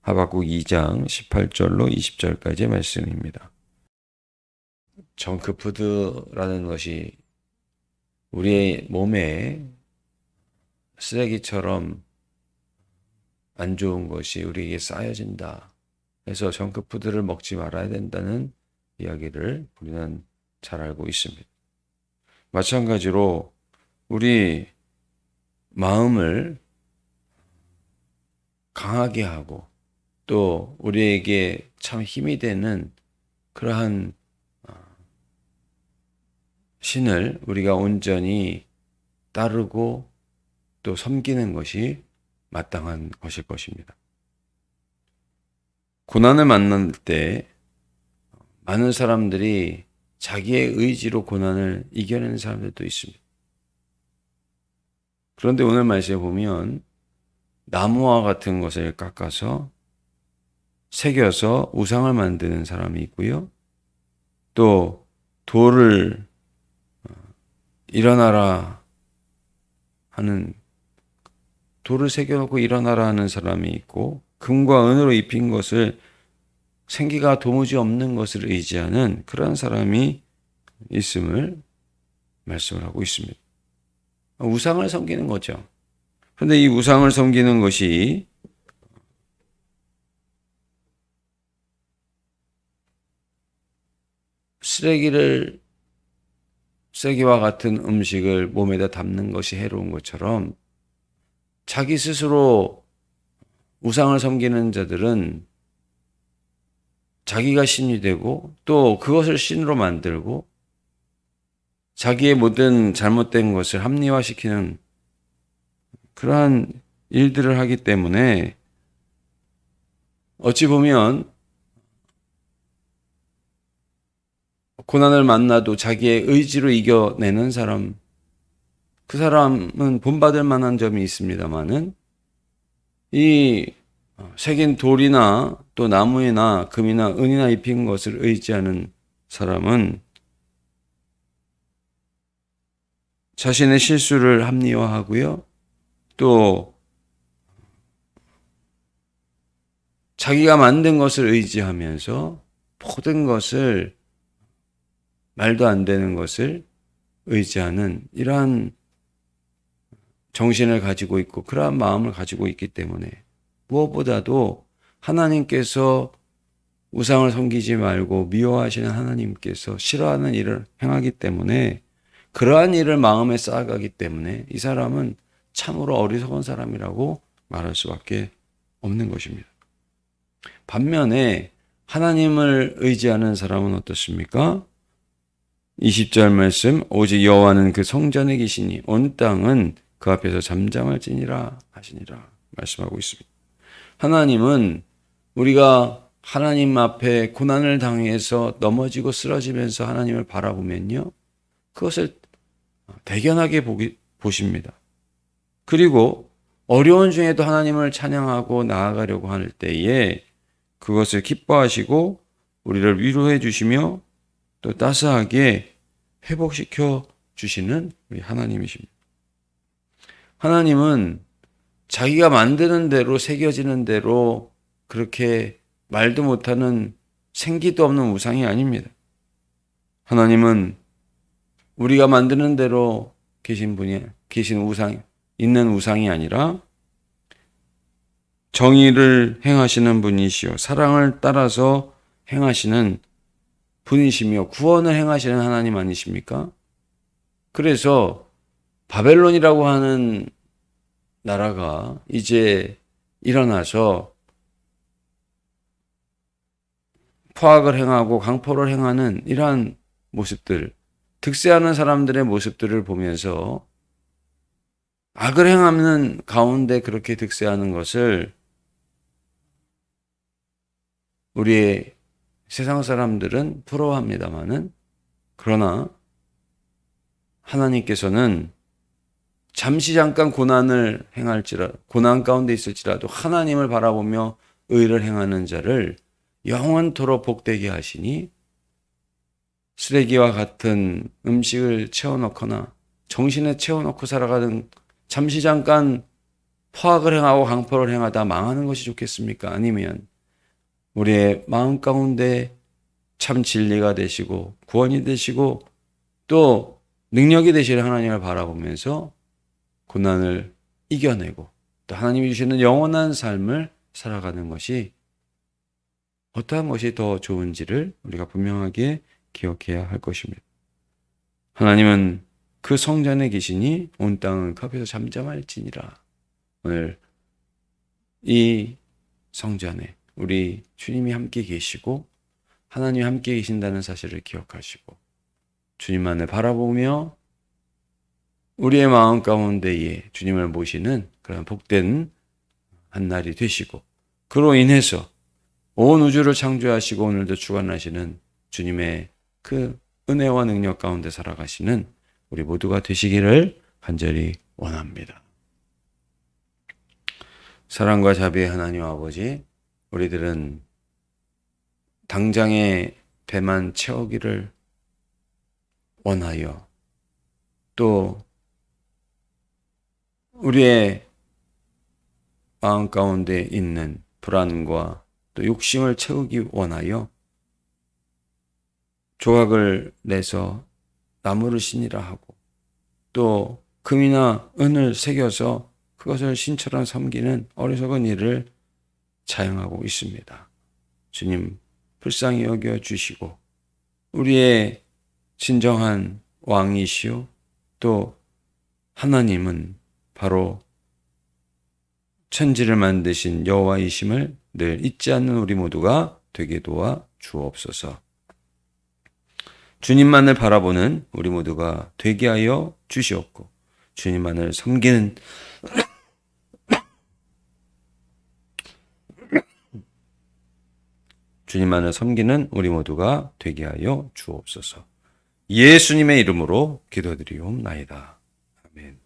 하박국 2장 18절로 20절까지의 말씀입니다. 정크푸드라는 것이 우리의 몸에 쓰레기처럼 안 좋은 것이 우리에게 쌓여진다. 그래서 정크푸드를 먹지 말아야 된다는 이야기를 우리는 잘 알고 있습니다. 마찬가지로 우리 마음을 강하게 하고 또 우리에게 참 힘이 되는 그러한 신을 우리가 온전히 따르고 또 섬기는 것이 마땅한 것일 것입니다. 고난을 만날 때 많은 사람들이 자기의 의지로 고난을 이겨내는 사람들도 있습니다. 그런데 오늘 말씀에 보면 나무와 같은 것을 깎아서 새겨서 우상을 만드는 사람이 있고요. 또 돌을 일어나라 하는 돌을 새겨놓고 일어나라 하는 사람이 있고 금과 은으로 입힌 것을 생기가 도무지 없는 것을 의지하는 그런 사람이 있음을 말씀을 하고 있습니다. 우상을 섬기는 거죠. 그런데 이 우상을 섬기는 것이 쓰레기와 같은 음식을 몸에다 담는 것이 해로운 것처럼 자기 스스로 우상을 섬기는 자들은 자기가 신이 되고 또 그것을 신으로 만들고 자기의 모든 잘못된 것을 합리화시키는 그러한 일들을 하기 때문에 어찌 보면 고난을 만나도 자기의 의지로 이겨내는 사람, 그 사람은 본받을 만한 점이 있습니다만은 이 새긴 돌이나 또 나무이나 금이나 은이나 입힌 것을 의지하는 사람은 자신의 실수를 합리화하고요. 또 자기가 만든 것을 의지하면서 모든 것을 말도 안 되는 것을 의지하는 이러한 정신을 가지고 있고 그러한 마음을 가지고 있기 때문에 무엇보다도 하나님께서 우상을 섬기지 말고 미워하시는 하나님께서 싫어하는 일을 행하기 때문에 그러한 일을 마음에 쌓아가기 때문에 이 사람은 참으로 어리석은 사람이라고 말할 수밖에 없는 것입니다. 반면에 하나님을 의지하는 사람은 어떻습니까? 20절 말씀, 오직 여호와는 그 성전에 계시니 온 땅은 그 앞에서 잠잠을 지니라 하시니라 말씀하고 있습니다. 하나님은 우리가 하나님 앞에 고난을 당해서 넘어지고 쓰러지면서 하나님을 바라보면요, 그것을 대견하게 보십니다. 그리고 어려운 중에도 하나님을 찬양하고 나아가려고 할 때에 그것을 기뻐하시고 우리를 위로해 주시며 또 따스하게 회복시켜 주시는 우리 하나님이십니다. 하나님은 자기가 만드는 대로 새겨지는 대로 그렇게 말도 못하는 생기도 없는 우상이 아닙니다. 하나님은 우리가 만드는 대로 계신 우상이 있는 우상이 아니라 정의를 행하시는 분이시요 사랑을 따라서 행하시는 분이시며 구원을 행하시는 하나님 아니십니까? 그래서 바벨론이라고 하는 나라가 이제 일어나서 포악을 행하고 강포를 행하는 이러한 모습들, 득세하는 사람들의 모습들을 보면서 악을 행하는 가운데 그렇게 득세하는 것을 우리의 세상 사람들은 부러워합니다마는 그러나 하나님께서는 잠시 잠깐 고난 가운데 있을지라도 하나님을 바라보며 의를 행하는 자를 영원토록 복되게 하시니 쓰레기와 같은 음식을 채워넣거나 정신에 채워넣고 살아가는 잠시 잠깐 포악을 행하고 강포를 행하다 망하는 것이 좋겠습니까? 아니면 우리의 마음 가운데 참 진리가 되시고 구원이 되시고 또 능력이 되시는 하나님을 바라보면서 고난을 이겨내고 또 하나님이 주시는 영원한 삶을 살아가는 것이 어떠한 것이 더 좋은지를 우리가 분명하게 기억해야 할 것입니다. 하나님은 그 성전에 계시니 온 땅은 컵에서 잠잠할지니라. 오늘 이 성전에 우리 주님이 함께 계시고 하나님이 함께 계신다는 사실을 기억하시고 주님만을 바라보며 우리의 마음 가운데에 주님을 모시는 그런 복된 한 날이 되시고 그로 인해서 온 우주를 창조하시고 오늘도 주관하시는 주님의 그 은혜와 능력 가운데 살아가시는 우리 모두가 되시기를 간절히 원합니다. 사랑과 자비의 하나님 아버지, 우리들은 당장의 배만 채우기를 원하여 또 우리의 마음 가운데 있는 불안과 또 욕심을 채우기 원하여 조각을 내서 나무를 신이라 하고 또 금이나 은을 새겨서 그것을 신처럼 섬기는 어리석은 일을 자행하고 있습니다. 주님 불쌍히 여겨 주시고 우리의 진정한 왕이시오 또 하나님은 바로 천지를 만드신 여호와이심을 늘 잊지 않는 우리 모두가 되게 도와 주옵소서. 주님만을 바라보는 우리 모두가 되게 하여 주시옵고 주님만을 섬기는 주님만을 섬기는 우리 모두가 되게 하여 주옵소서. 예수님의 이름으로 기도드리옵나이다. 아멘.